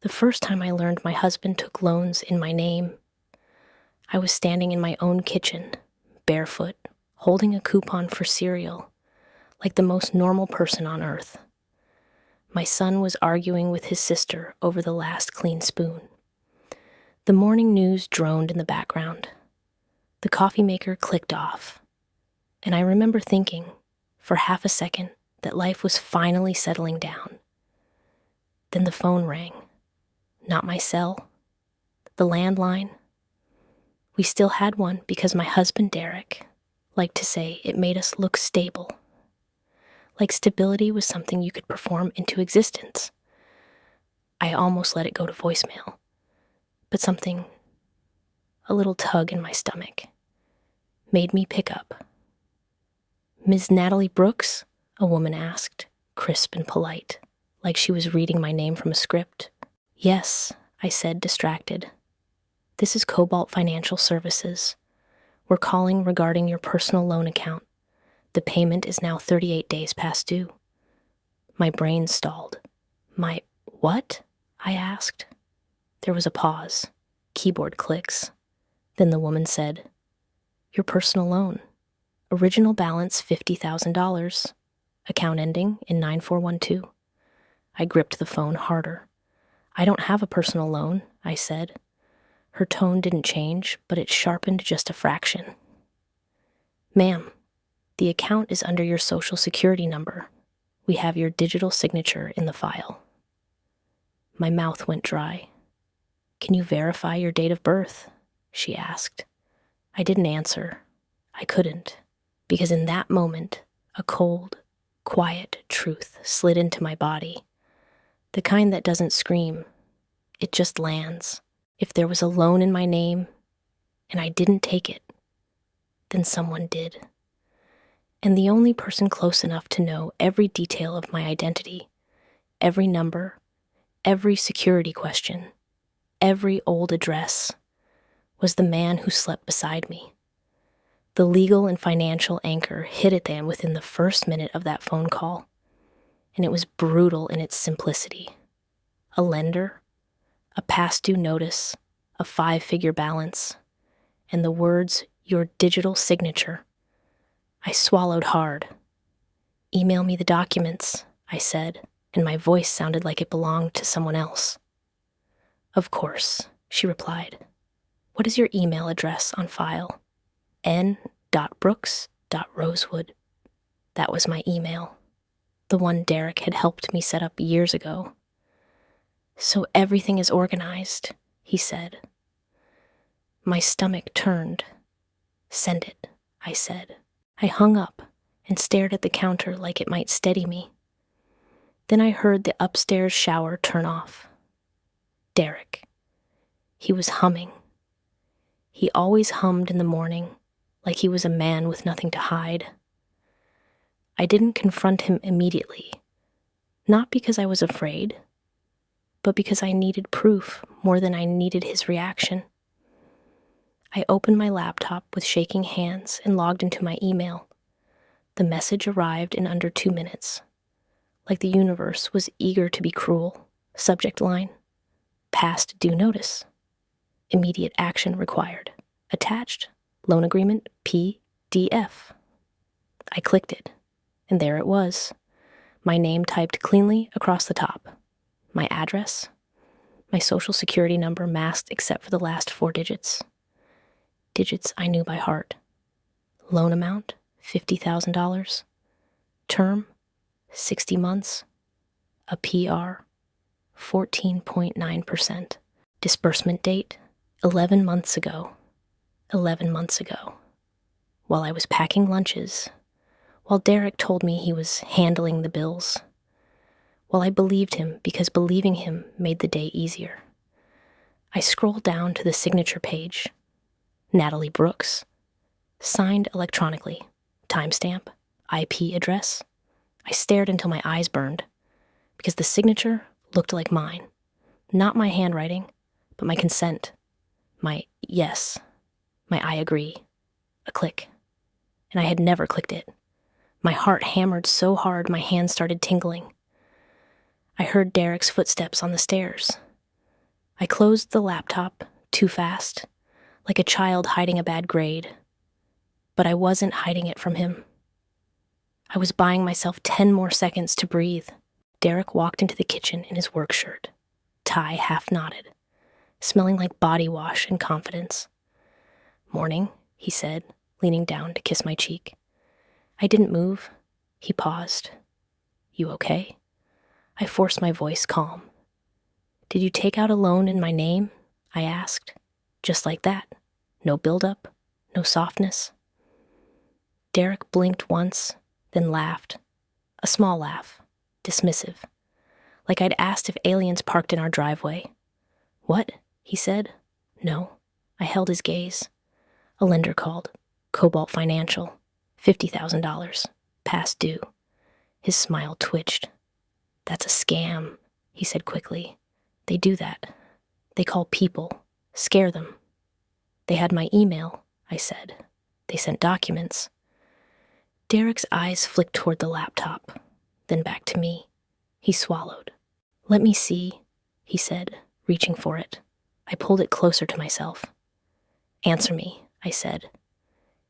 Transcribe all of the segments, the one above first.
The first time I learned my husband took loans in my name, I was standing in my own kitchen, barefoot, holding a coupon for cereal, like the most normal person on earth. My son was arguing with his sister over the last clean spoon. The morning news droned in the background. The coffee maker clicked off, and I remember thinking, for half a second, that life was finally settling down. Then the phone rang. Not my cell, the landline. We still had one because my husband, Derek, liked to say it made us look stable. Like stability was something you could perform into existence. I almost let it go to voicemail, but something, a little tug in my stomach, made me pick up. "Ms. Natalie Brooks?" a woman asked, crisp and polite, like she was reading my name from a script. "Yes," I said, distracted. "This is Cobalt Financial Services. We're calling regarding your personal loan account. The payment is now 38 days past due." My brain stalled. "My what?" I asked. There was a pause, keyboard clicks. Then the woman said, "Your personal loan. Original balance $50,000. Account ending in 9412. I gripped the phone harder. "I don't have a personal loan," I said. Her tone didn't change, but it sharpened just a fraction. "Ma'am, the account is under your Social Security number. We have your digital signature in the file." My mouth went dry. "Can you verify your date of birth?" she asked. I didn't answer. I couldn't, because in that moment, a cold, quiet truth slid into my body. The kind that doesn't scream. It just lands. If there was a loan in my name, and I didn't take it, then someone did. And the only person close enough to know every detail of my identity, every number, every security question, every old address, was the man who slept beside me. The legal and financial anchor hit at them within the first minute of that phone call, and it was brutal in its simplicity. A lender, a past due notice, a 5-figure balance, and the words, "your digital signature." I swallowed hard. "Email me the documents," I said, and my voice sounded like it belonged to someone else. "Of course," she replied. "What is your email address on file?" n.brooks.rosewood. That was my email, the one Derek had helped me set up years ago. "So everything is organized," he said. My stomach turned. "Send it," I said. I hung up and stared at the counter like it might steady me. Then I heard the upstairs shower turn off. Derek. He was humming. He always hummed in the morning, like he was a man with nothing to hide. I didn't confront him immediately, not because I was afraid, but because I needed proof more than I needed his reaction. I opened my laptop with shaking hands and logged into my email. The message arrived in under 2 minutes. Like the universe was eager to be cruel. Subject line: past due notice. Immediate action required. Attached: loan agreement PDF. I clicked it, and there it was. My name typed cleanly across the top. My address. My social security number masked except for the last 4 digits. Digits I knew by heart. Loan amount, $50,000. Term, 60 months. A PR, 14.9%. Disbursement date, 11 months ago. 11 months ago. While I was packing lunches. While Derek told me he was handling the bills. While I believed him because believing him made the day easier. I scrolled down to the signature page. Natalie Brooks. Signed electronically. Timestamp. IP address. I stared until my eyes burned, because the signature looked like mine. Not my handwriting, but my consent. My yes. My I agree. A click. And I had never clicked it. My heart hammered so hard my hands started tingling. I heard Derek's footsteps on the stairs. I closed the laptop too fast, like a child hiding a bad grade. But I wasn't hiding it from him. I was buying myself 10 more seconds to breathe. Derek walked into the kitchen in his work shirt, tie half knotted, smelling like body wash and confidence. "Morning," he said, leaning down to kiss my cheek. I didn't move. He paused. "You okay?" I forced my voice calm. "Did you take out a loan in my name?" I asked. Just like that. No buildup, no softness. Derek blinked once, then laughed. A small laugh, dismissive, like I'd asked if aliens parked in our driveway. "What?" he said. "No." I held his gaze. A lender called. Cobalt Financial. $50,000. Past due. His smile twitched. "That's a scam," he said quickly. "They do that. They call people. Scare them." "They had my email," I said. "They sent documents." Derek's eyes flicked toward the laptop, then back to me. He swallowed. "Let me see," he said, reaching for it. I pulled it closer to myself. "Answer me," I said.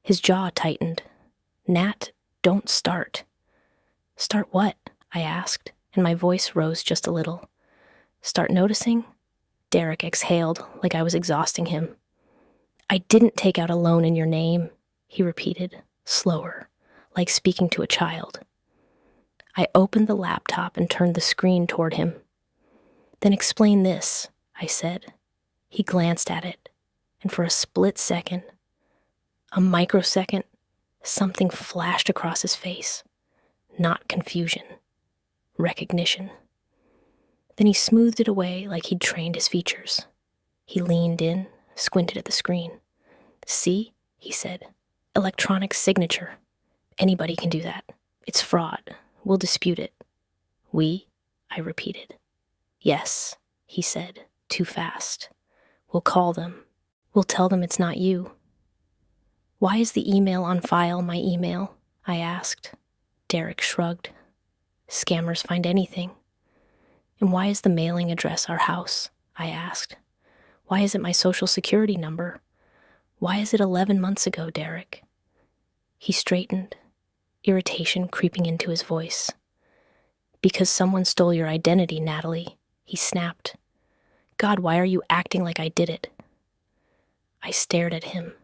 His jaw tightened. "Nat, don't start." "Start what?" I asked, and my voice rose just a little. "Start noticing?" Derek exhaled like I was exhausting him. "I didn't take out a loan in your name," he repeated, slower, like speaking to a child. I opened the laptop and turned the screen toward him. "Then explain this," I said. He glanced at it, and for a split second, a microsecond, something flashed across his face. Not confusion. Recognition. Then he smoothed it away like he'd trained his features. He leaned in, squinted at the screen. "See?" he said. "Electronic signature. Anybody can do that. It's fraud. We'll dispute it." "We?" I repeated. "Yes," he said, too fast. "We'll call them. We'll tell them it's not you." "Why is the email on file my email?" I asked. Derek shrugged. "Scammers find anything." "And why is the mailing address our house?" I asked. "Why is it my social security number? Why is it 11 months ago, Derek?" He straightened, irritation creeping into his voice. "Because someone stole your identity, Natalie," he snapped. "God, why are you acting like I did it?" I stared at him,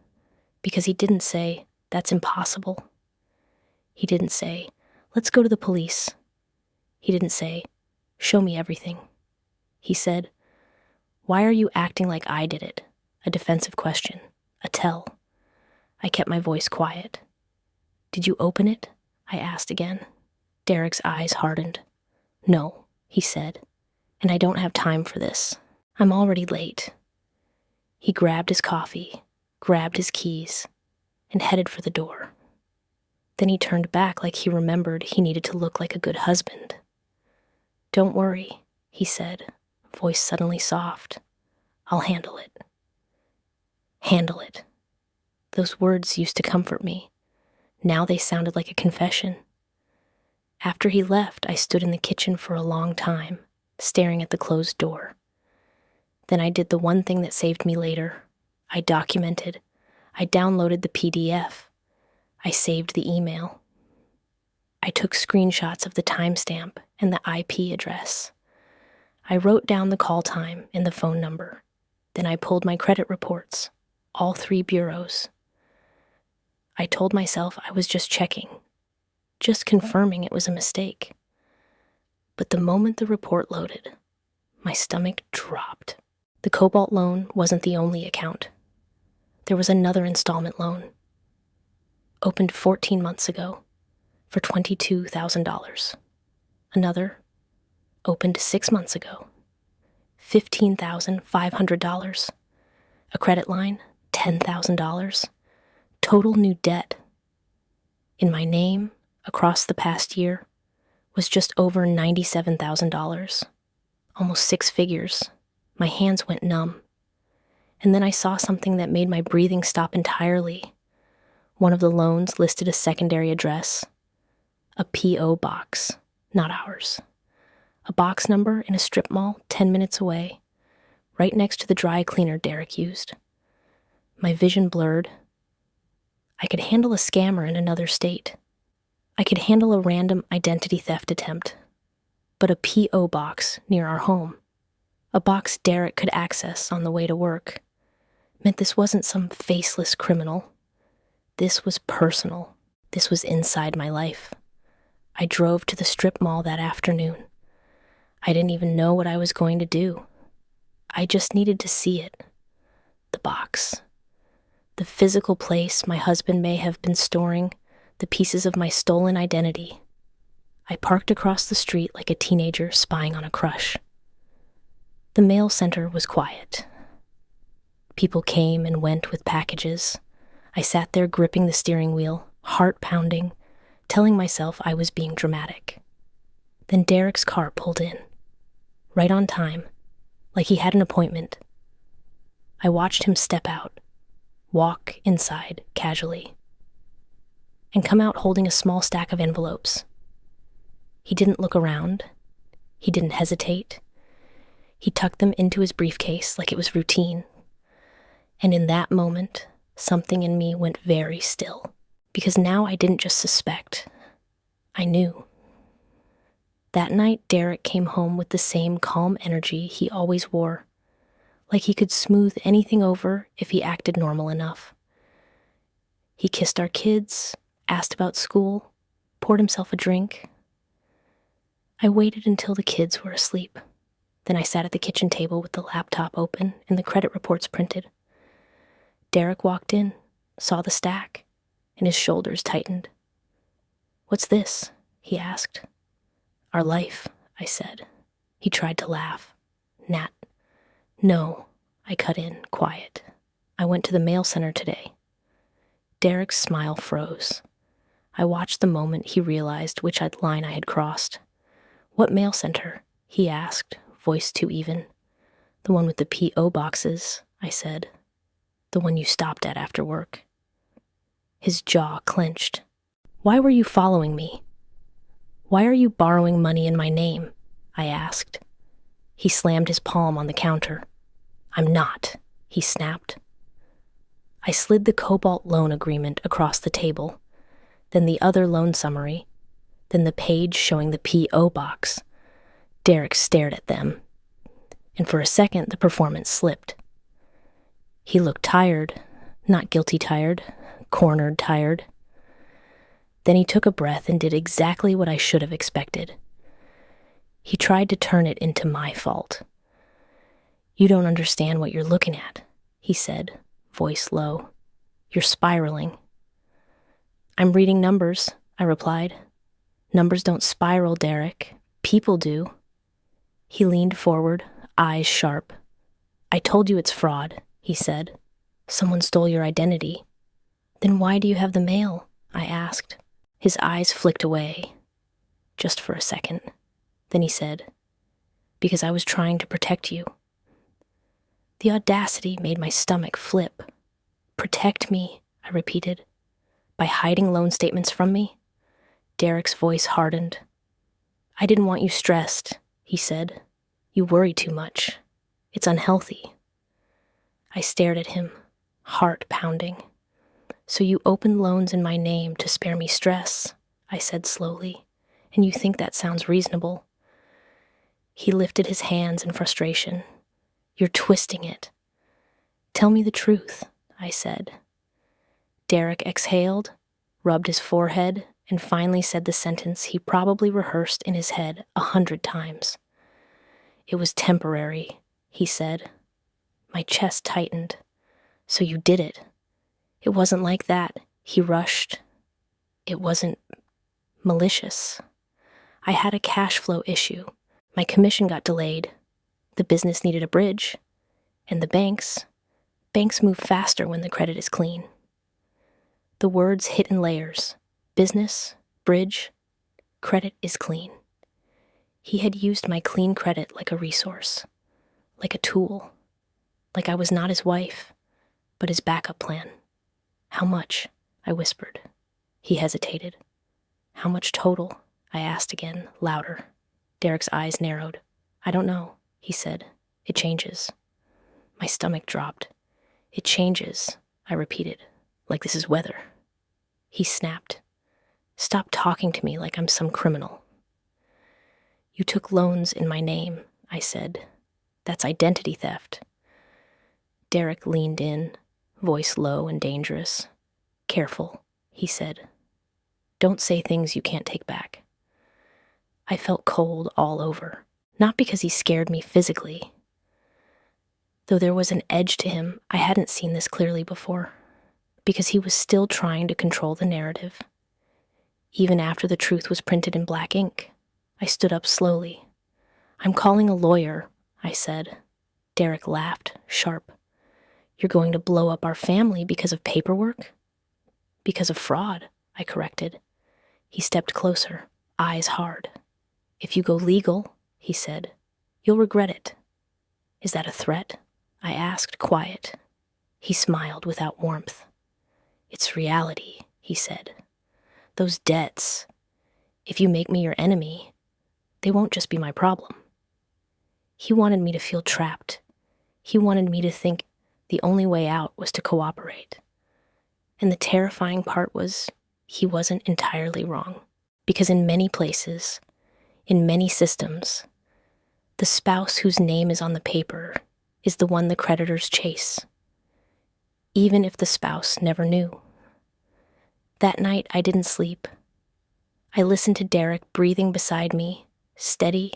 because he didn't say, "That's impossible." He didn't say, "Let's go to the police." He didn't say, "Show me everything." He said, "Why are you acting like I did it?" A defensive question, a tell. I kept my voice quiet. "Did you open it?" I asked again. Derek's eyes hardened. "No," he said, "and I don't have time for this. I'm already late." He grabbed his coffee, grabbed his keys, and headed for the door. Then he turned back like he remembered he needed to look like a good husband. "Don't worry," he said, voice suddenly soft. "I'll handle it." Handle it. Those words used to comfort me. Now they sounded like a confession. After he left, I stood in the kitchen for a long time, staring at the closed door. Then I did the one thing that saved me later. I documented. I downloaded the PDF. I saved the email. I took screenshots of the timestamp and the IP address. I wrote down the call time and the phone number. Then I pulled my credit reports, all 3 bureaus. I told myself I was just checking, just confirming it was a mistake. But the moment the report loaded, my stomach dropped. The Cobalt loan wasn't the only account. There was another installment loan, opened 14 months ago for $22,000. Another, opened 6 months ago, $15,500. A credit line, $10,000. Total new debt, in my name, across the past year, was just over $97,000. Almost 6 figures. My hands went numb. And then I saw something that made my breathing stop entirely. One of the loans listed a secondary address. A P.O. box, not ours. A box number in a strip mall 10 minutes away, right next to the dry cleaner Derek used. My vision blurred. I could handle a scammer in another state. I could handle a random identity theft attempt. But a P.O. box near our home, a box Derek could access on the way to work, meant this wasn't some faceless criminal. This was personal. This was inside my life. I drove to the strip mall that afternoon. I didn't even know what I was going to do. I just needed to see it. The box. The physical place my husband may have been storing the pieces of my stolen identity. I parked across the street like a teenager spying on a crush. The mail center was quiet. People came and went with packages. I sat there gripping the steering wheel, heart pounding, telling myself I was being dramatic. Then Derek's car pulled in, right on time, like he had an appointment. I watched him step out, walk inside casually, and come out holding a small stack of envelopes. He didn't look around. He didn't hesitate. He tucked them into his briefcase like it was routine. And in that moment, something in me went very still, because now I didn't just suspect. I knew. That night, Derek came home with the same calm energy he always wore, like he could smooth anything over if he acted normal enough. He kissed our kids, asked about school, poured himself a drink. I waited until the kids were asleep. Then I sat at the kitchen table with the laptop open and the credit reports printed. Derek walked in, saw the stack, and his shoulders tightened. "What's this?" he asked. "Our life," I said. He tried to laugh. "Nat, no," I cut in, quiet. "I went to the mail center today." Derek's smile froze. I watched the moment he realized which line I had crossed. "What mail center?" he asked, voice too even. "The one with the P.O. boxes," I said. "The one you stopped at after work." His jaw clenched. "Why were you following me? Why are you borrowing money in my name?" I asked. He slammed his palm on the counter. "I'm not," he snapped. I slid the Cobalt loan agreement across the table, then the other loan summary, then the page showing the P.O. box. Derek stared at them, and for a second the performance slipped. He looked tired, not guilty tired, cornered tired. Then he took a breath and did exactly what I should have expected. He tried to turn it into my fault. "You don't understand what you're looking at," he said, voice low. "You're spiraling." "I'm reading numbers," I replied. "Numbers don't spiral, Derek. People do." He leaned forward, eyes sharp. "I told you it's fraud," he said. "Someone stole your identity." "Then why do you have the mail?" I asked. His eyes flicked away, just for a second. Then he said, "Because I was trying to protect you." The audacity made my stomach flip. "Protect me," I repeated. "By hiding loan statements from me?" Derek's voice hardened. "I didn't want you stressed," he said. "You worry too much. It's unhealthy." I stared at him, heart pounding. "So you opened loans in my name to spare me stress," I said slowly, "and you think that sounds reasonable?" He lifted his hands in frustration. "You're twisting it." "Tell me the truth," I said. Derek exhaled, rubbed his forehead, and finally said the sentence he probably rehearsed in his head 100 times. "It was temporary," he said. My chest tightened. "So you did it." "It wasn't like that," he rushed. "It wasn't malicious. I had a cash flow issue. My commission got delayed. The business needed a bridge. And the banks move faster when the credit is clean." The words hit in layers. Business, bridge, credit is clean. He had used my clean credit like a resource, like a tool, like I was not his wife, but his backup plan. "How much?" I whispered. He hesitated. "How much total?" I asked again, louder. Derek's eyes narrowed. "I don't know," he said. "It changes." My stomach dropped. It changes, I repeated, like this is weather. He snapped. Stop talking to me like I'm some criminal. You took loans in my name, I said. That's identity theft. Derek leaned in, voice low and dangerous. Careful, he said. Don't say things you can't take back. I felt cold all over, not because he scared me physically. Though there was an edge to him, I hadn't seen this clearly before, because he was still trying to control the narrative. Even after the truth was printed in black ink, I stood up slowly. I'm calling a lawyer, I said. Derek laughed, sharp. You're going to blow up our family because of paperwork? Because of fraud, I corrected. He stepped closer, eyes hard. If you go legal, he said, you'll regret it. Is that a threat? I asked, quiet. He smiled without warmth. It's reality, he said. Those debts, if you make me your enemy, they won't just be my problem. He wanted me to feel trapped. He wanted me to think the only way out was to cooperate. And the terrifying part was he wasn't entirely wrong. Because in many places, in many systems, the spouse whose name is on the paper is the one the creditors chase, even if the spouse never knew. That night, I didn't sleep. I listened to Derek breathing beside me, steady,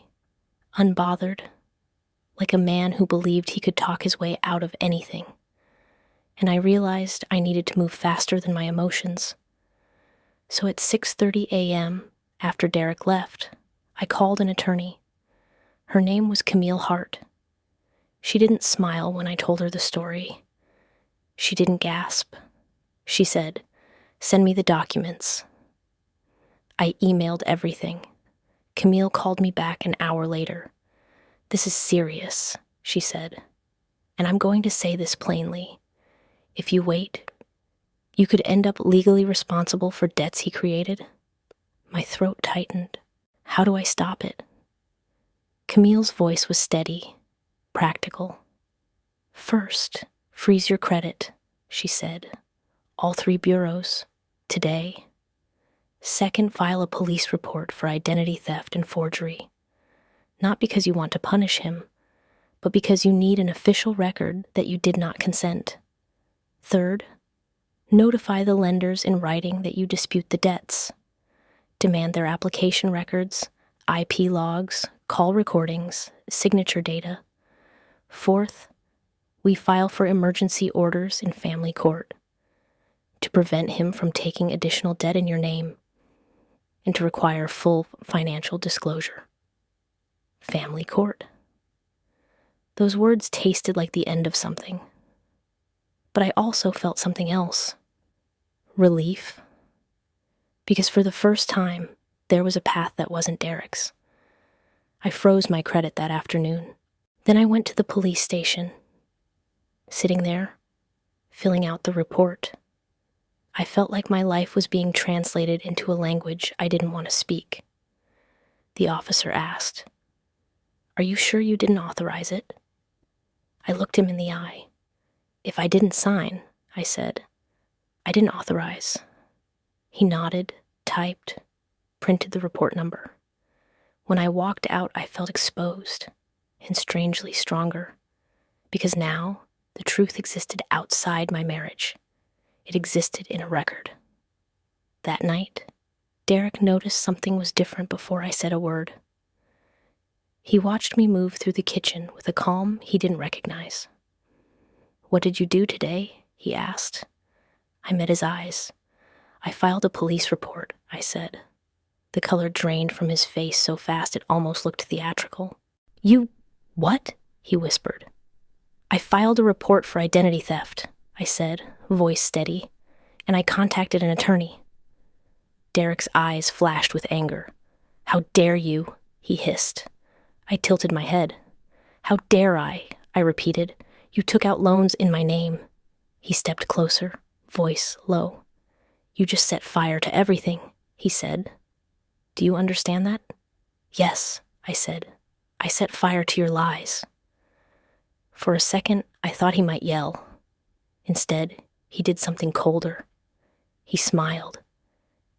unbothered, like a man who believed he could talk his way out of anything. And I realized I needed to move faster than my emotions. So at 6:30 a.m., after Derek left, I called an attorney. Her name was Camille Hart. She didn't smile when I told her the story. She didn't gasp. She said, "Send me the documents." I emailed everything. Camille called me back an hour later. "This is serious," she said. "And I'm going to say this plainly. If you wait, you could end up legally responsible for debts he created." My throat tightened. How do I stop it? Camille's voice was steady, practical. "First, freeze your credit," she said. "All 3 bureaus, today. Second, file a police report for identity theft and forgery. Not because you want to punish him, but because you need an official record that you did not consent. Third, notify the lenders in writing that you dispute the debts. Demand their application records, IP logs, call recordings, signature data. Fourth, we file for emergency orders in family court to prevent him from taking additional debt in your name and to require full financial disclosure. Family court. Those words tasted like the end of something. But I also felt something else. Relief. Because for the first time, there was a path that wasn't Derek's. I froze my credit that afternoon. Then I went to the police station. Sitting there, filling out the report, I felt like my life was being translated into a language I didn't want to speak. The officer asked, "Are you sure you didn't authorize it?" I looked him in the eye. "If I didn't sign," I said, "I didn't authorize." He nodded, typed, printed the report number. When I walked out, I felt exposed and strangely stronger, because now the truth existed outside my marriage. It existed in a record. That night, Derek noticed something was different before I said a word. He watched me move through the kitchen with a calm he didn't recognize. "What did you do today?" he asked. I met his eyes. "I filed a police report," I said. The color drained from his face so fast it almost looked theatrical. "You... what?" he whispered. "I filed a report for identity theft," I said, voice steady, "and I contacted an attorney." Derek's eyes flashed with anger. "How dare you?" he hissed. I tilted my head. "How dare I?" I repeated. "You took out loans in my name." He stepped closer, voice low. "You just set fire to everything," he said. "Do you understand that?" "Yes," I said. "I set fire to your lies." For a second, I thought he might yell. Instead, he did something colder. He smiled,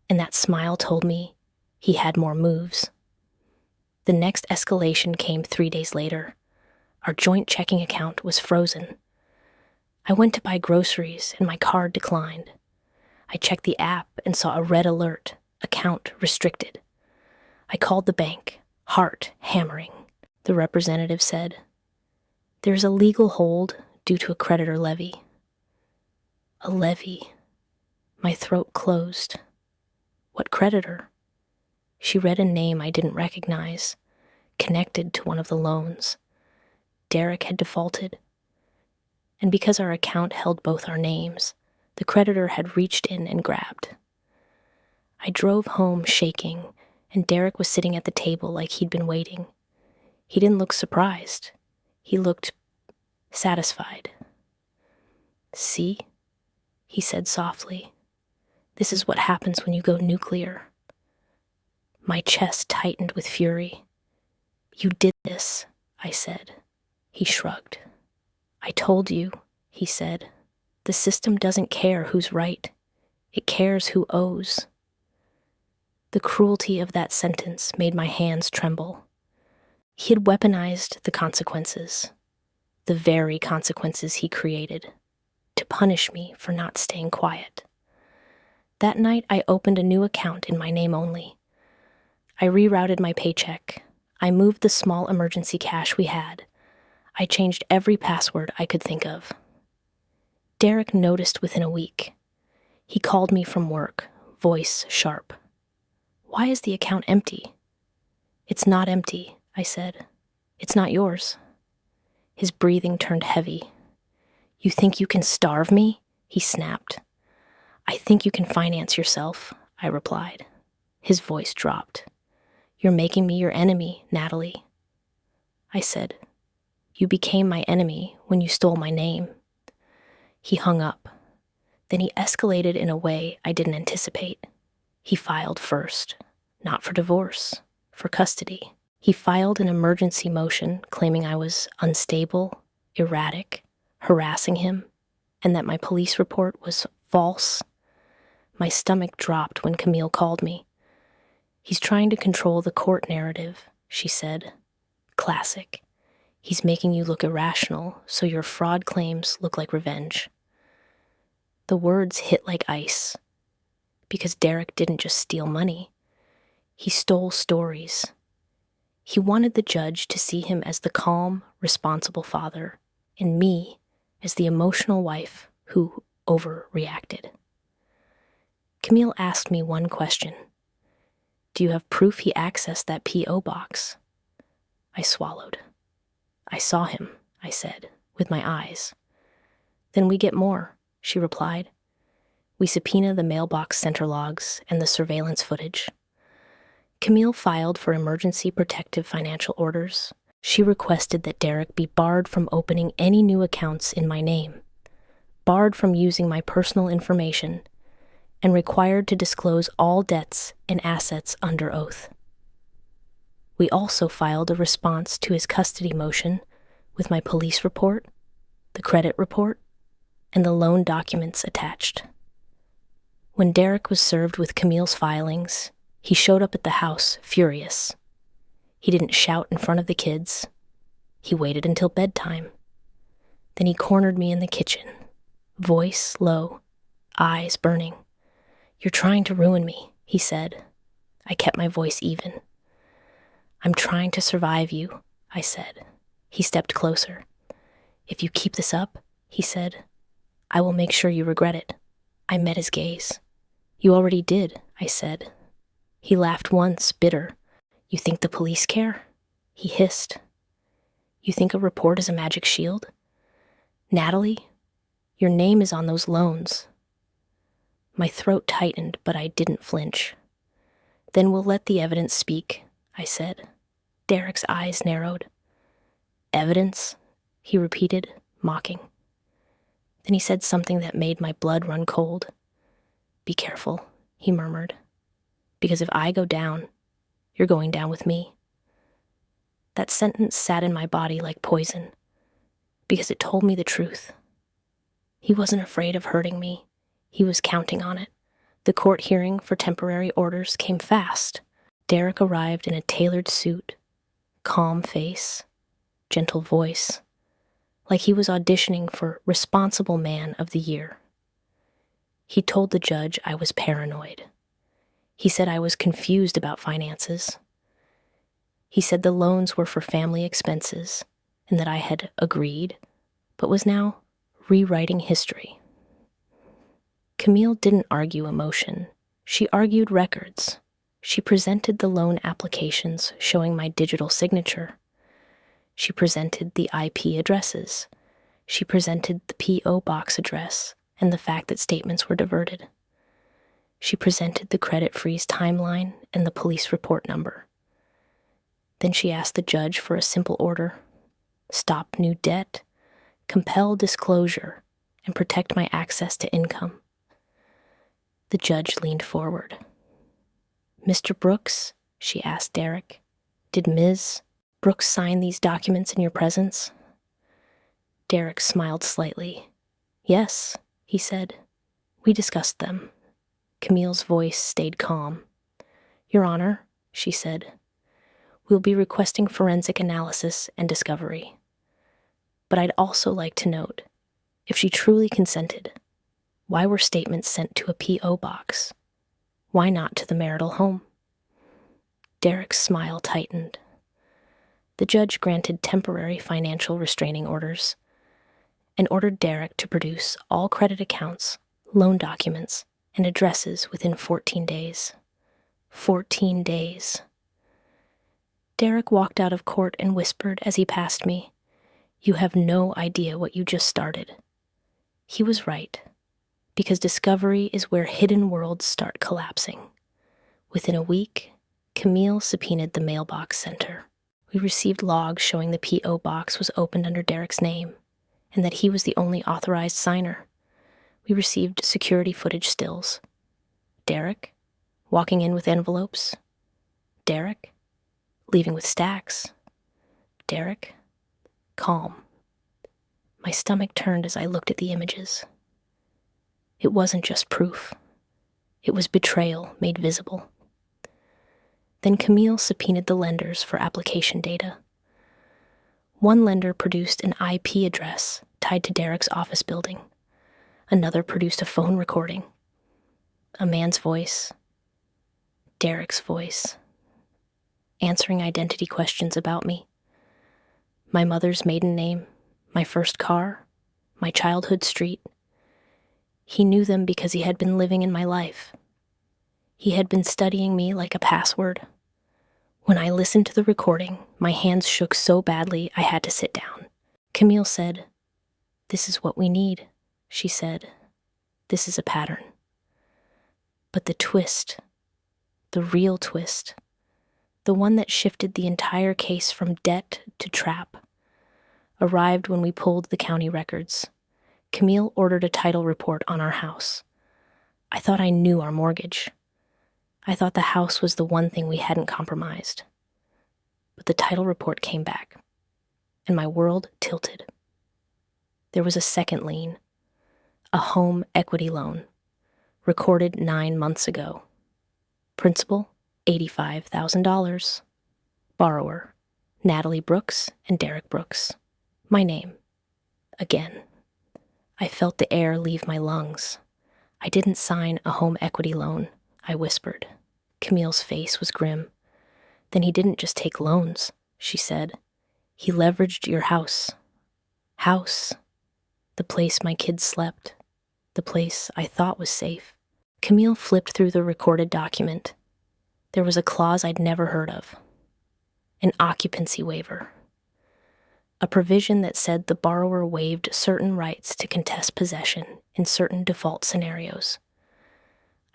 and that smile told me he had more moves. The next escalation came 3 days later. Our joint checking account was frozen. I went to buy groceries and my card declined. I checked the app and saw a red alert, account restricted. I called the bank, heart hammering. The representative said, "There's a legal hold due to a creditor levy." A levy. My throat closed. What creditor? She read a name I didn't recognize, connected to one of the loans. Derek had defaulted. And because our account held both our names, the creditor had reached in and grabbed. I drove home shaking, and Derek was sitting at the table like he'd been waiting. He didn't look surprised. He looked satisfied. "See?" he said softly. "This is what happens when you go nuclear." My chest tightened with fury. "You did this," I said. He shrugged. "I told you," he said. "The system doesn't care who's right. It cares who owes." The cruelty of that sentence made my hands tremble. He had weaponized the consequences, the very consequences he created, to punish me for not staying quiet. That night, I opened a new account in my name only. I rerouted my paycheck. I moved the small emergency cash we had. I changed every password I could think of. Derek noticed within a week. He called me from work, voice sharp. "Why is the account empty?" "It's not empty," I said. "It's not yours." His breathing turned heavy. "You think you can starve me?" he snapped. "I think you can finance yourself," I replied. His voice dropped. "You're making me your enemy, Natalie." I said, "You became my enemy when you stole my name." He hung up. Then he escalated in a way I didn't anticipate. He filed first, not for divorce, for custody. He filed an emergency motion claiming I was unstable, erratic, harassing him, and that my police report was false. My stomach dropped when Camille called me. "He's trying to control the court narrative," she said. "Classic. He's making you look irrational, so your fraud claims look like revenge." The words hit like ice, because Derek didn't just steal money. He stole stories. He wanted the judge to see him as the calm, responsible father, and me as the emotional wife who overreacted. Camille asked me one question. "Do you have proof he accessed that P.O. box?" I swallowed. "I saw him," I said, with my eyes. "Then we get more," she replied. "We subpoena the mailbox center logs and the surveillance footage." Camille filed for emergency protective financial orders. She requested that Derek be barred from opening any new accounts in my name, barred from using my personal information, and required to disclose all debts and assets under oath. We also filed a response to his custody motion with my police report, the credit report, and the loan documents attached. When Derek was served with Camille's filings, he showed up at the house furious. He didn't shout in front of the kids. He waited until bedtime. Then he cornered me in the kitchen, voice low, eyes burning. "You're trying to ruin me," he said. I kept my voice even. "I'm trying to survive you," I said. He stepped closer. "If you keep this up," he said, "I will make sure you regret it." I met his gaze. "You already did," I said. He laughed once, bitter. "You think the police care?" He hissed. "You think a report is a magic shield? Natalie, your name is on those loans." My throat tightened, but I didn't flinch. "Then we'll let the evidence speak," I said. Derek's eyes narrowed. "Evidence?" he repeated, mocking. Then he said something that made my blood run cold. "Be careful," he murmured. "Because if I go down, you're going down with me." That sentence sat in my body like poison. because it told me the truth. He wasn't afraid of hurting me. He was counting on it. The court hearing for temporary orders came fast. Derek arrived in a tailored suit, calm face, gentle voice, like he was auditioning for Responsible Man of the Year. He told the judge I was paranoid. He said I was confused about finances. He said the loans were for family expenses and that I had agreed, but was now rewriting history. Camille didn't argue emotion. She argued records. She presented the loan applications showing my digital signature. She presented the IP addresses. She presented the P.O. box address and the fact that statements were diverted. She presented the credit freeze timeline and the police report number. Then she asked the judge for a simple order: stop new debt, compel disclosure, and protect my access to income. The judge leaned forward. "Mr. Brooks," she asked Derek, "did Ms. Brooks sign these documents in your presence?" Derek smiled slightly. "Yes," he said. "We discussed them." Camille's voice stayed calm. "Your Honor," she said, "we'll be requesting forensic analysis and discovery. But I'd also like to note, if she truly consented, why were statements sent to a P.O. box? Why not to the marital home?" Derek's smile tightened. The judge granted temporary financial restraining orders and ordered Derek to produce all credit accounts, loan documents, and addresses within 14 days. 14 days. Derek walked out of court and whispered as he passed me, "You have no idea what you just started." He was right, because discovery is where hidden worlds start collapsing. Within a week, Camille subpoenaed the mailbox center. We received logs showing the P.O. box was opened under Derek's name, and that he was the only authorized signer. We received security footage stills. Derek, walking in with envelopes. Derek, leaving with stacks. Derek, calm. My stomach turned as I looked at the images. It wasn't just proof. It was betrayal made visible. Then Camille subpoenaed the lenders for application data. One lender produced an IP address tied to Derek's office building. Another produced a phone recording. A man's voice. Derek's voice. Answering identity questions about me. My mother's maiden name, my first car, my childhood street. He knew them because he had been living in my life. He had been studying me like a password. When I listened to the recording, my hands shook so badly I had to sit down. Camille said, "This is what we need," she said. "This is a pattern." But the twist, the real twist, the one that shifted the entire case from debt to trap, arrived when we pulled the county records. Camille ordered a title report on our house. I thought I knew our mortgage. I thought the house was the one thing we hadn't compromised. But the title report came back, and my world tilted. There was a second lien, a home equity loan, recorded 9 months ago. Principal, $85,000. Borrower, Natalie Brooks and Derek Brooks. My name. Again. I felt the air leave my lungs. "I didn't sign a home equity loan," I whispered. Camille's face was grim. "Then he didn't just take loans," she said. "He leveraged your house. House. The place my kids slept. The place I thought was safe." Camille flipped through the recorded document. There was a clause I'd never heard of. An occupancy waiver. A provision that said the borrower waived certain rights to contest possession in certain default scenarios.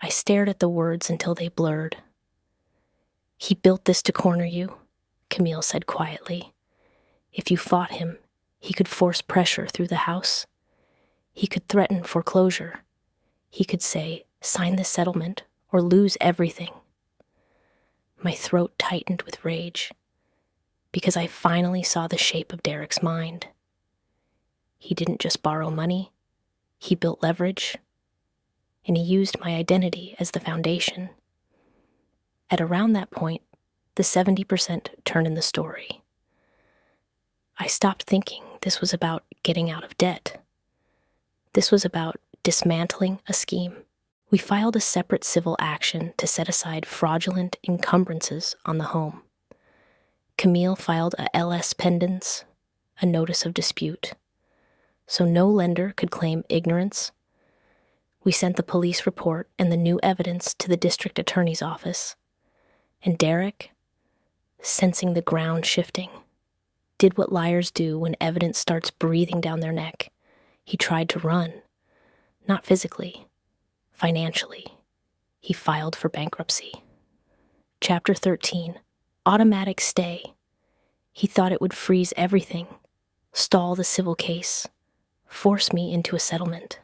I stared at the words until they blurred. "He built this to corner you," Camille said quietly. "If you fought him, he could force pressure through the house. He could threaten foreclosure. He could say, 'Sign this settlement or lose everything.'" My throat tightened with rage, because I finally saw the shape of Derek's mind. he didn't just borrow money, he built leverage, and he used my identity as the foundation. At around that point, the 70% turn in the story. I stopped thinking this was about getting out of debt. This was about dismantling a scheme. We filed a separate civil action to set aside fraudulent encumbrances on the home. Camille filed a LS pendens, a notice of dispute, so no lender could claim ignorance. We sent the police report and the new evidence to the district attorney's office. And Derek, sensing the ground shifting, did what liars do when evidence starts breathing down their neck. He tried to run, not physically, financially. He filed for bankruptcy. Chapter 13, automatic stay. He thought it would freeze everything, stall the civil case, force me into a settlement.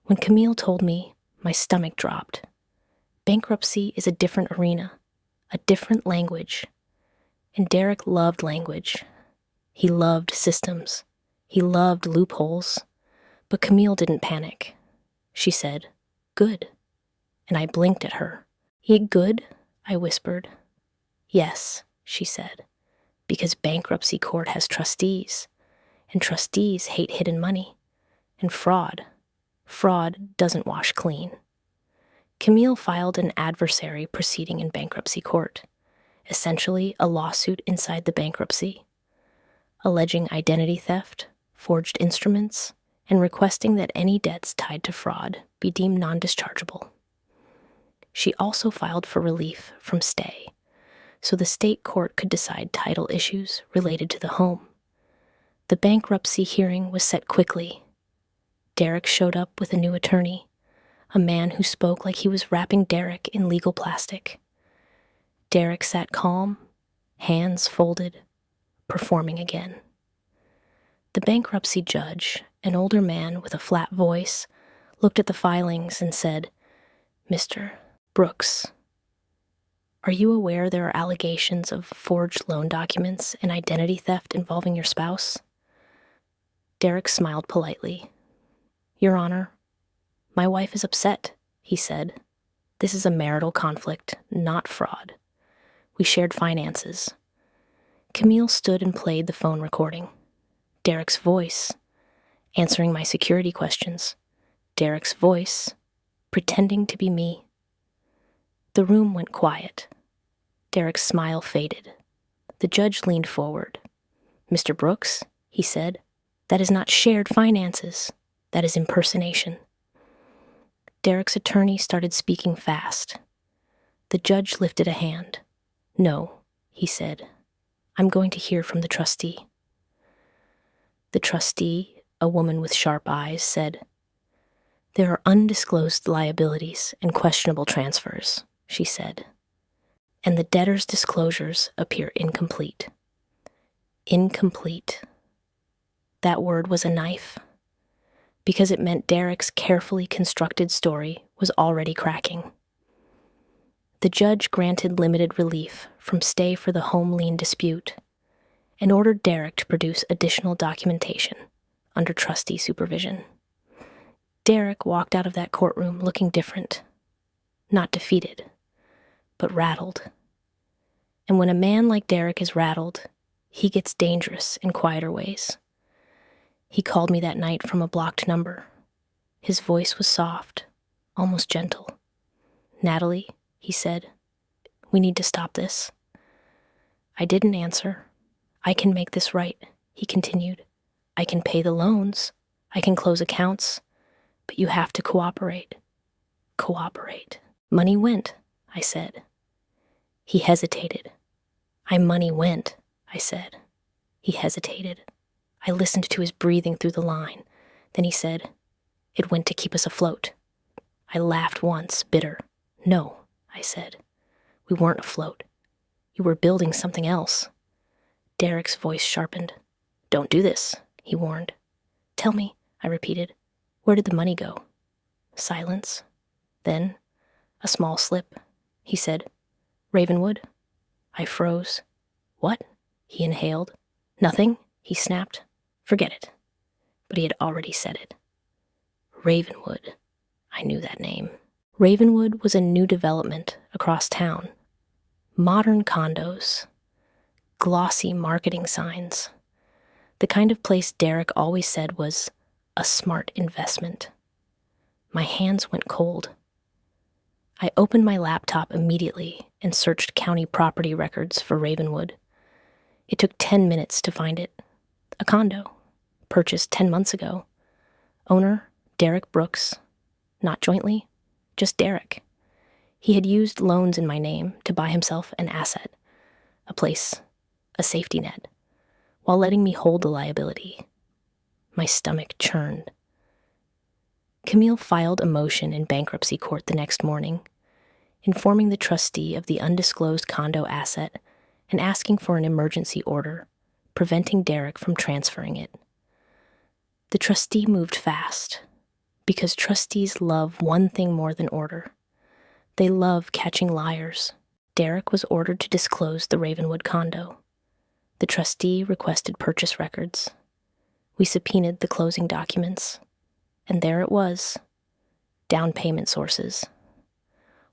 When Camille told me, my stomach dropped. Bankruptcy is a different arena, a different language. And Derek loved language. He loved systems. He loved loopholes. But Camille didn't panic. She said, "Good." And I blinked at her. "Good?" I whispered. "Yes," she said, "because bankruptcy court has trustees, and trustees hate hidden money, and fraud. Fraud doesn't wash clean." Camille filed an adversary proceeding in bankruptcy court, essentially a lawsuit inside the bankruptcy, alleging identity theft, forged instruments, and requesting that any debts tied to fraud be deemed non-dischargeable. She also filed for relief from stay, so the state court could decide title issues related to the home. The bankruptcy hearing was set quickly. Derek showed up with a new attorney, a man who spoke like he was wrapping Derek in legal plastic. Derek sat calm, hands folded, performing again. The bankruptcy judge, an older man with a flat voice, looked at the filings and said, "Mr. Brooks, are you aware there are allegations of forged loan documents and identity theft involving your spouse?" Derek smiled politely. "Your Honor, my wife is upset," he said. "This is a marital conflict, not fraud. We shared finances." Camille stood and played the phone recording. Derek's voice, answering my security questions. Derek's voice, pretending to be me. The room went quiet. Derek's smile faded. The judge leaned forward. "Mr. Brooks," he said, "that is not shared finances. That is impersonation." Derek's attorney started speaking fast. The judge lifted a hand. "No," he said. "I'm going to hear from the trustee." The trustee, a woman with sharp eyes, said, "There are undisclosed liabilities and questionable transfers," she said, "and the debtor's disclosures appear incomplete." Incomplete. That word was a knife, because it meant Derek's carefully constructed story was already cracking. The judge granted limited relief from stay for the home lien dispute and ordered Derek to produce additional documentation under trustee supervision. Derek walked out of that courtroom looking different, not defeated, but rattled. And when a man like Derek is rattled, he gets dangerous in quieter ways. He called me that night from a blocked number. His voice was soft, almost gentle. "Natalie," he said, "we need to stop this." I didn't answer. "I can make this right," he continued. "I can pay the loans. I can close accounts. But you have to cooperate. Cooperate." "Money went," I said. He hesitated. Money went," I said. He hesitated. I listened to his breathing through the line. Then he said, "It went to keep us afloat." I laughed once, bitter. "No," I said. "We weren't afloat. You were building something else." Derek's voice sharpened. "Don't do this," he warned. "Tell me," I repeated. "Where did the money go?" Silence. Then, a small slip. He said, "Ravenwood." I froze. "What?" He inhaled. "Nothing," he snapped. "Forget it." but he had already said it. Ravenwood. I knew that name. Ravenwood was a new development across town. Modern condos. Glossy marketing signs. The kind of place Derek always said was a smart investment. My hands went cold. I opened my laptop immediately and searched county property records for Ravenwood. It took 10 minutes to find it. A condo, purchased 10 months ago. Owner, Derek Brooks. Not jointly, just Derek. He had used loans in my name to buy himself an asset, a place, a safety net, while letting me hold the liability. My stomach churned. Camille filed a motion in bankruptcy court the next morning, informing the trustee of the undisclosed condo asset and asking for an emergency order, preventing Derek from transferring it. The trustee moved fast, because trustees love one thing more than order. They love catching liars. Derek was ordered to disclose the Ravenwood condo. The trustee requested purchase records. We subpoenaed the closing documents, and there it was. Down payment sources.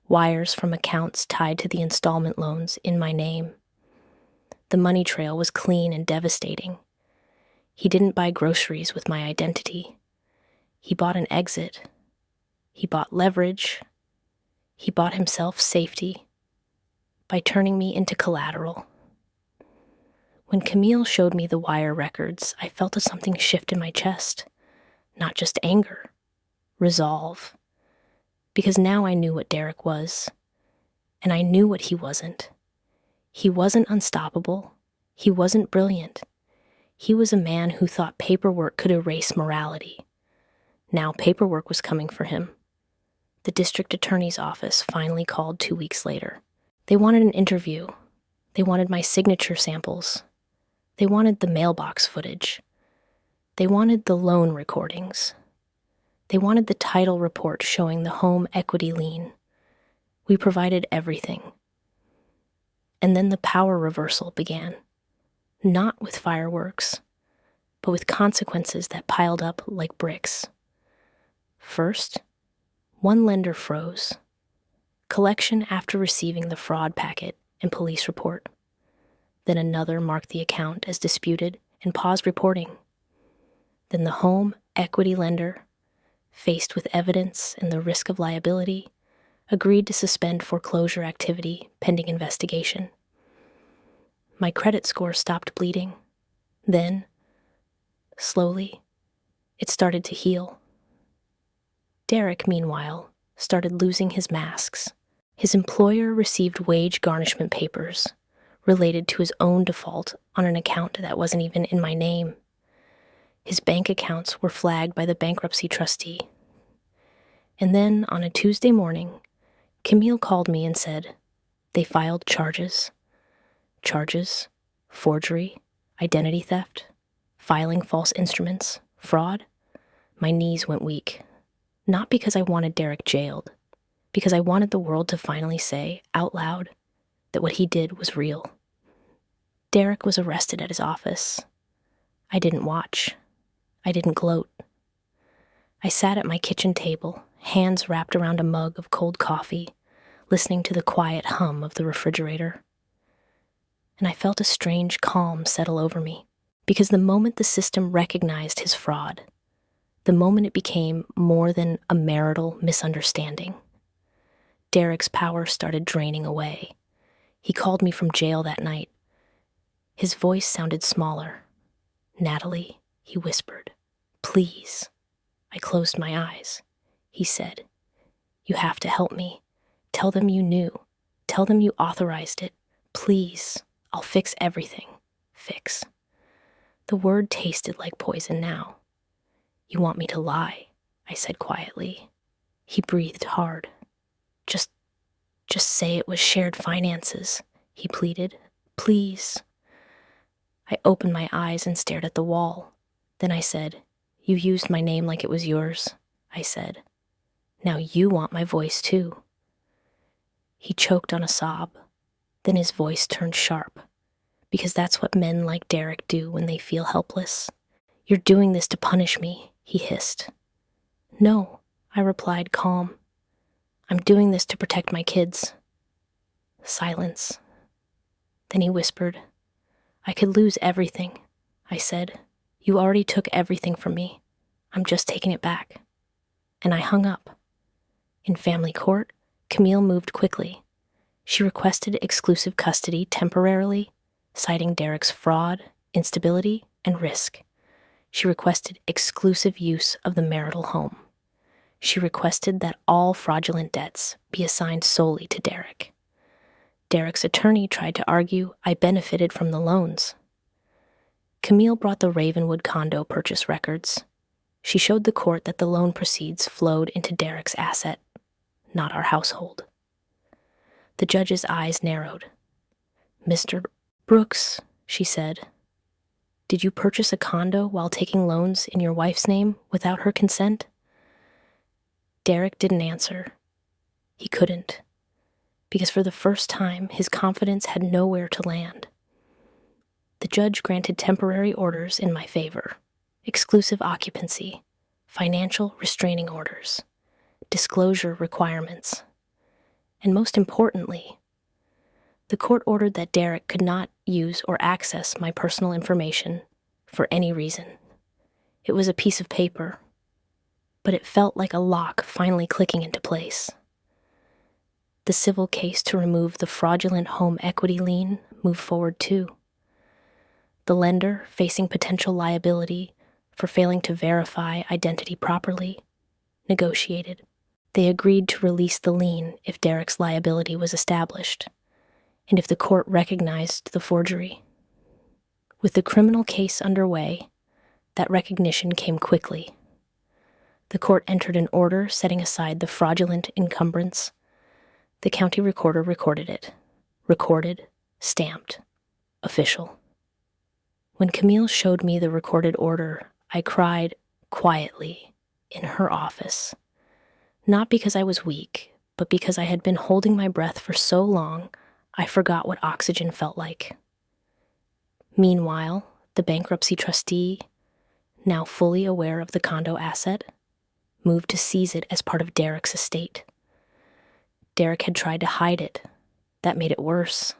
Wires from accounts tied to the installment loans in my name. The money trail was clean and devastating. He didn't buy groceries with my identity. He bought an exit. He bought leverage. He bought himself safety by turning me into collateral. When Camille showed me the wire records, I felt something shift in my chest. Not just anger, resolve. Because now I knew what Derek was, and I knew what he wasn't. He wasn't unstoppable. He wasn't brilliant. He was a man who thought paperwork could erase morality. Now paperwork was coming for him. The district attorney's office finally called 2 weeks later. They wanted an interview. They wanted my signature samples. They wanted the mailbox footage. They wanted the loan recordings. They wanted the title report showing the home equity lien. We provided everything. And then the power reversal began. Not with fireworks, but with consequences that piled up like bricks. First, one lender froze. Collection after receiving the fraud packet and police report. Then another marked the account as disputed and paused reporting. Then the home equity lender, faced with evidence and the risk of liability, agreed to suspend foreclosure activity pending investigation. My credit score stopped bleeding. Then, slowly, it started to heal. Derek, meanwhile, started losing his masks. His employer received wage garnishment papers related to his own default on an account that wasn't even in my name. His bank accounts were flagged by the bankruptcy trustee. And then, on a Tuesday morning, Camille called me and said, they filed charges. Charges, forgery, identity theft, filing false instruments, fraud. My knees went weak. Not because I wanted Derek jailed, because I wanted the world to finally say, out loud, that what he did was real. Derek was arrested at his office. I didn't watch. I didn't gloat. I sat at my kitchen table, hands wrapped around a mug of cold coffee, listening to the quiet hum of the refrigerator. And I felt a strange calm settle over me, because the moment the system recognized his fraud, the moment it became more than a marital misunderstanding, Derek's power started draining away. He called me from jail that night. His voice sounded smaller. Natalie, he whispered, please. I closed my eyes. He said, you have to help me. Tell them you knew. Tell them you authorized it. Please. I'll fix everything. Fix. The word tasted like poison now. You want me to lie, I said quietly. He breathed hard. Just say it was shared finances, he pleaded. Please. I opened my eyes and stared at the wall. Then I said, you used my name like it was yours, I said. Now you want my voice too. He choked on a sob. Then his voice turned sharp, because that's what men like Derek do when they feel helpless. "You're doing this to punish me," he hissed. "No," I replied, calm. "I'm doing this to protect my kids." Silence. Then he whispered, "I could lose everything," I said. "You already took everything from me. I'm just taking it back." And I hung up. In family court, Camille moved quickly. She requested exclusive custody temporarily, citing Derek's fraud, instability, and risk. She requested exclusive use of the marital home. She requested that all fraudulent debts be assigned solely to Derek. Derek's attorney tried to argue I benefited from the loans. Camille brought the Ravenwood condo purchase records. She showed the court that the loan proceeds flowed into Derek's asset, not our household. The judge's eyes narrowed. "Mr. Brooks," she said, "did you purchase a condo while taking loans in your wife's name without her consent?" Derek didn't answer. He couldn't, because for the first time, his confidence had nowhere to land. The judge granted temporary orders in my favor: exclusive occupancy, financial restraining orders, disclosure requirements, and most importantly, the court ordered that Derek could not use or access my personal information for any reason. It was a piece of paper, but it felt like a lock finally clicking into place. The civil case to remove the fraudulent home equity lien moved forward too. The lender, facing potential liability for failing to verify identity properly, negotiated. They agreed to release the lien if Derek's liability was established, and if the court recognized the forgery. With the criminal case underway, that recognition came quickly. The court entered an order setting aside the fraudulent encumbrance. The county recorder recorded it. Recorded, stamped, official. When Camille showed me the recorded order, I cried quietly in her office. Not because I was weak, but because I had been holding my breath for so long, I forgot what oxygen felt like. Meanwhile, the bankruptcy trustee, now fully aware of the condo asset, moved to seize it as part of Derek's estate. Derek had tried to hide it. That made it worse.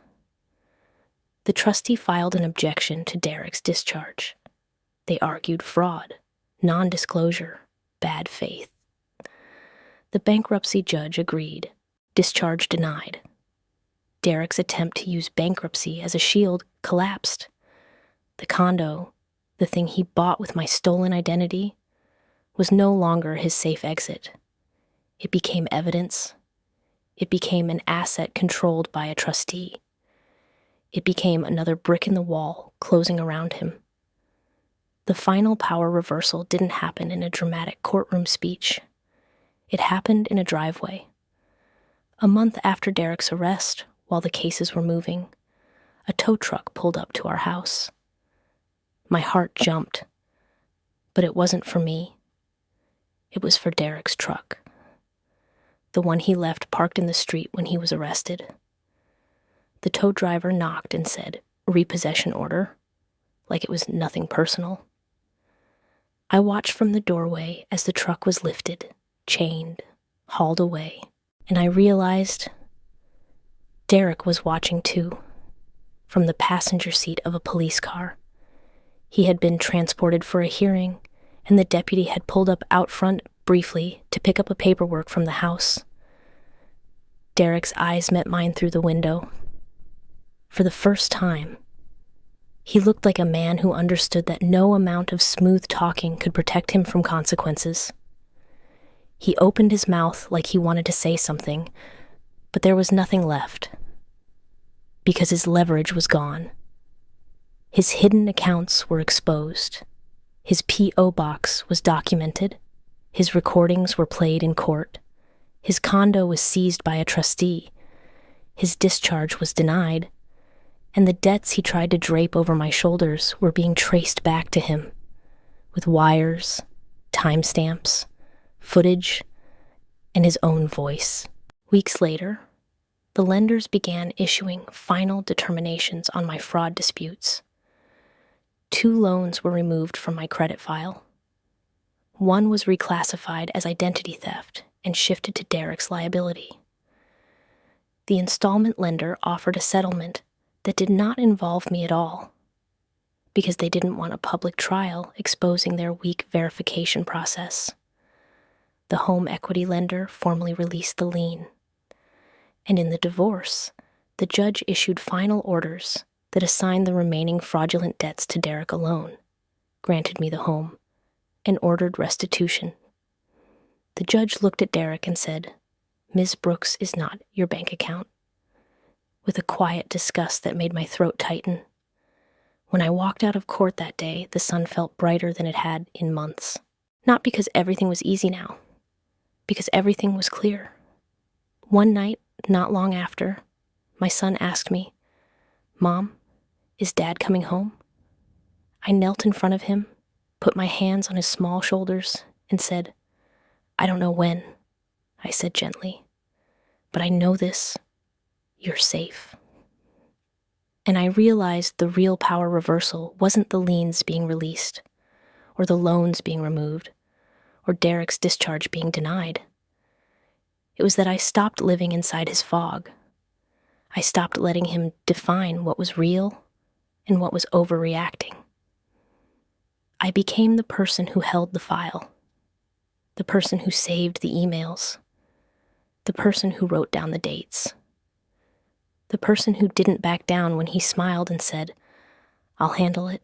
The trustee filed an objection to Derek's discharge. They argued fraud, non-disclosure, bad faith. The bankruptcy judge agreed. Discharge denied. Derek's attempt to use bankruptcy as a shield collapsed. The condo, the thing he bought with my stolen identity, was no longer his safe exit. It became evidence. It became an asset controlled by a trustee. It became another brick in the wall closing around him. The final power reversal didn't happen in a dramatic courtroom speech. It happened in a driveway. A month after Derek's arrest, while the cases were moving, a tow truck pulled up to our house. My heart jumped, but it wasn't for me. It was for Derek's truck, the one he left parked in the street when he was arrested. The tow driver knocked and said, "Repossession order," like it was nothing personal. I watched from the doorway as the truck was lifted, chained, hauled away, and I realized Derek was watching too, from the passenger seat of a police car. He had been transported for a hearing, and the deputy had pulled up out front briefly to pick up a paperwork from the house. Derek's eyes met mine through the window. For the first time, he looked like a man who understood that no amount of smooth talking could protect him from consequences. He opened his mouth like he wanted to say something, but there was nothing left, because his leverage was gone. His hidden accounts were exposed. His P.O. box was documented. His recordings were played in court. His condo was seized by a trustee. His discharge was denied. And the debts he tried to drape over my shoulders were being traced back to him, with wires, timestamps, footage, and his own voice. Weeks later, the lenders began issuing final determinations on my fraud disputes. 2 loans were removed from my credit file. One was reclassified as identity theft and shifted to Derek's liability. The installment lender offered a settlement that did not involve me at all, because they didn't want a public trial exposing their weak verification process. The home equity lender formally released the lien. And in the divorce, the judge issued final orders that assigned the remaining fraudulent debts to Derek alone, granted me the home, and ordered restitution. The judge looked at Derek and said, "Ms. Brooks is not your bank account," with a quiet disgust that made my throat tighten. When I walked out of court that day, the sun felt brighter than it had in months. Not because everything was easy now, because everything was clear. One night, not long after, my son asked me, "Mom, is Dad coming home?" I knelt in front of him, put my hands on his small shoulders, and said, "I don't know when," I said gently, "but I know this, you're safe." And I realized the real power reversal wasn't the liens being released, or the loans being removed, or Derek's discharge being denied. It was that I stopped living inside his fog. I stopped letting him define what was real and what was overreacting. I became the person who held the file, the person who saved the emails, the person who wrote down the dates, the person who didn't back down when he smiled and said, "I'll handle it."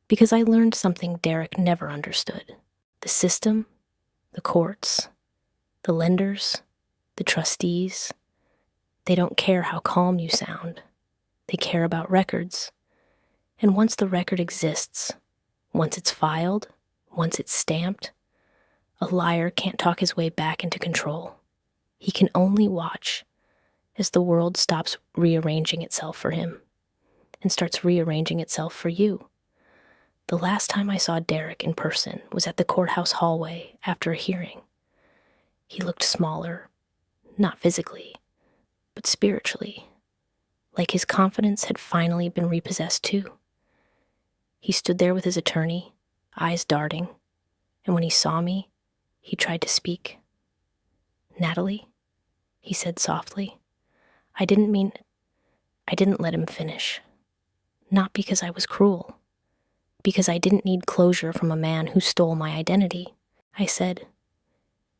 Because I learned something Derek never understood. The system, the courts, the lenders, the trustees, they don't care how calm you sound. They care about records. And once the record exists, once it's filed, once it's stamped, a liar can't talk his way back into control. He can only watch as the world stops rearranging itself for him and starts rearranging itself for you. The last time I saw Derek in person was at the courthouse hallway after a hearing. He looked smaller, not physically, but spiritually, like his confidence had finally been repossessed too. He stood there with his attorney, eyes darting, and when he saw me, he tried to speak. "Natalie," he said softly. I didn't let him finish. Not because I was cruel, because I didn't need closure from a man who stole my identity. I said,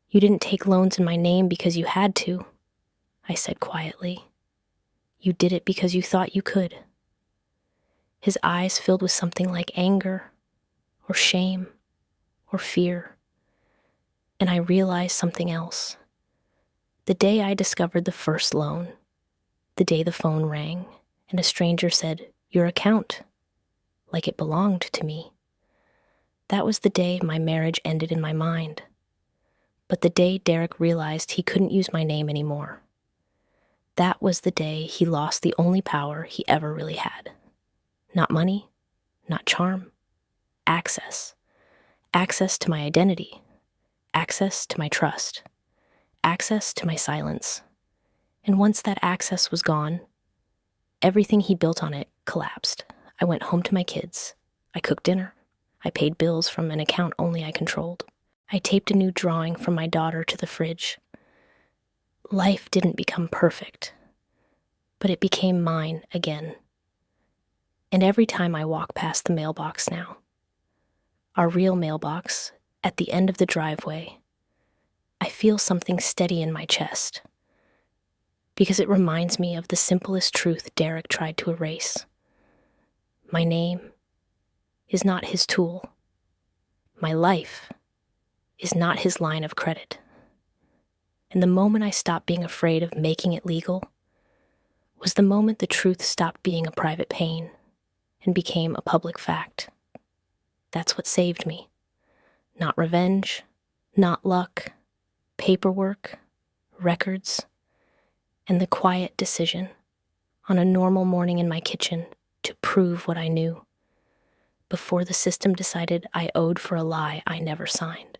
"You didn't take loans in my name because you had to," I said quietly. "You did it because you thought you could." His eyes filled with something like anger, or shame, or fear. And I realized something else. The day I discovered the first loan, the day the phone rang, and a stranger said, "Your account," like it belonged to me. That was the day my marriage ended in my mind. But the day Derek realized he couldn't use my name anymore. That was the day he lost the only power he ever really had. Not money, not charm, access. Access to my identity, access to my trust, access to my silence. And once that access was gone, everything he built on it collapsed. I went home to my kids. I cooked dinner. I paid bills from an account only I controlled. I taped a new drawing from my daughter to the fridge. Life didn't become perfect, but it became mine again. And every time I walk past the mailbox now, our real mailbox, at the end of the driveway, I feel something steady in my chest, because it reminds me of the simplest truth Derek tried to erase. My name is not his tool. My life is not his line of credit. And the moment I stopped being afraid of making it legal was the moment the truth stopped being a private pain and became a public fact. That's what saved me. Not revenge, not luck, paperwork, records, and the quiet decision on a normal morning in my kitchen to prove what I knew before the system decided I owed for a lie I never signed.